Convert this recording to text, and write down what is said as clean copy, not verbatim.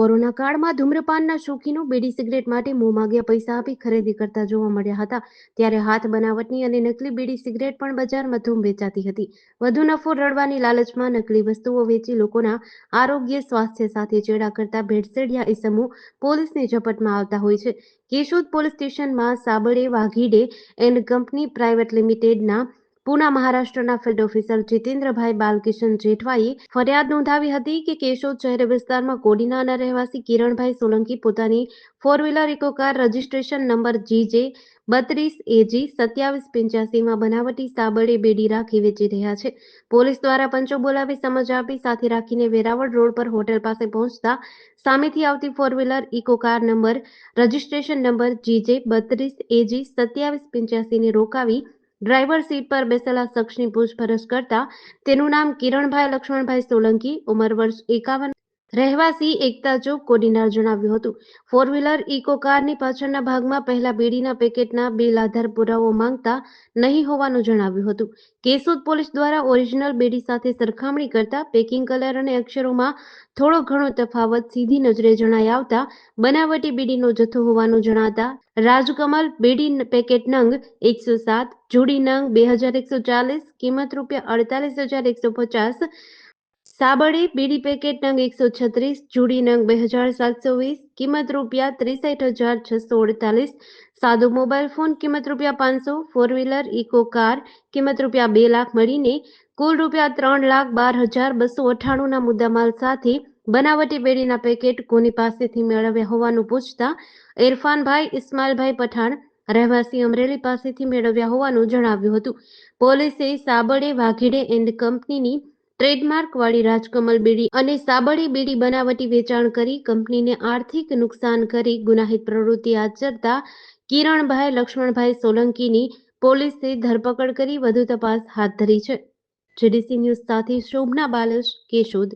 Corona કાળમાં ધૂમ્રપાનના શોખીનો બીડી cigarette માટે મોંમાગ્યા પૈસા આપી ખરીદી કરતા જોવા મળ્યા હતા. ત્યારે હાથ બનાવટની અને નકલી બીડી સિગરેટ પણ બજારમાં ધૂમ વેચાતી હતી. વધુ નફો રળવાની લાલચમાં નકલી વસ્તુઓ વેચી લોકોના આરોગ્ય સ્વાસ્થ્ય સાથે ચેડા કરતા ભેળસેળિયા ઇસમો પોલીસની ઝપટમાં આવતા હોય છે. કેશોદ પોલીસ સ્ટેશનમાં સાબળે વાઘીડે એન્ડ કંપની પ્રાઇવેટ લિમિટેડના પૂના મહારાષ્ટ્રના ફિલ્ડ ઓફિસર જીતેન્દ્રભાઈ બાલકિશન જેઠવાએ ફરિયાદ નોંધાવી હતી કે કેશોદ શહેર વિસ્તારમાં કોડીનાના રહેવાસી કિરણભાઈ સોલંકી પોતાની four wheeler Eeco car registration number GJ 32 AG 2785 બનાવટી સાબળે બેડી રાખી વેચી રહ્યા છે. પોલીસ દ્વારા પંચો બોલાવી સમજ આપી સાથે રાખીને વેરાવળ રોડ પર હોટેલ પાસે પહોંચતા સામેથી આવતી four wheeler Eeco car number registration number GJ 32 AG 2785 ને રોકાવી ડ્રાઈવર સીટ પર બેસેલા શખ્સની પૂછપરછ કરતા તેનું નામ કિરણભાઈ લક્ષ્મણભાઈ સોલંકી, ઉંમર વર્ષ 51, રહેવાસી એકતા ચોક કોડીનાર જણાવ્યું હતું. ફોર વ્હીલર ઇકો કારની પાછળના ભાગમાં પહેલા બીડીના પેકેટના બિલ આધાર પુરાવો માંગતા નહીં હોવાનું જણાવ્યું હતું. કેશોદ પોલીસ દ્વારા ઓરિજિનલ બીડી સાથે સરખામણી કરતા પેકિંગ કલર અને અક્ષરોમાં થોડો ઘણો તફાવત સીધી નજરે જણાઈ આવતા બનાવટી બીડીનો જથ્થો હોવાનું જણાતા રાજકમલ બીડી પેકેટ નંગ 107, જોડી નંગ 2140, કિંમત ₹48,150, સાબળે બીડી પેકેટ નંગ 136, જોડી નંગ 2720, કિંમત ₹63,648, સાદો મોબાઈલ ફોન કિંમત ₹500, ફોર વ્હીલર ઇકો કાર કિંમત ₹2 લાખ મળીને કુલ ₹3,12,298ના મુદ્દામાલ સાથે બનાવટી બેડીના પેકેટ કોની પાસેથી મેળવ્યા હોવાનું પૂછતા ઇરફાનભાઈ ઇસ્માઇલભાઈ પઠાણ, રહેવાસી અમરેલી પાસેથી મેળવ્યા હોવાનું જણાવ્યું હતું. પોલીસે સાબળે વાઘીડે એન્ડ કંપનીની ટ્રેડમાર્ક વાળી રાજકમલ બીડી અને સાબળે બીડી બનાવટી વેચાણ કરી કંપનીને આર્થિક નુકસાન કરી ગુનાહિત પ્રવૃત્તિ આચરતા કિરણભાઈ લક્ષ્મણભાઈ સોલંકીની પોલીસે ધરપકડ કરી વધુ તપાસ હાથ ધરી છે. GDC ન્યૂઝ સાથે શોભના બાલશ, કેશોદ.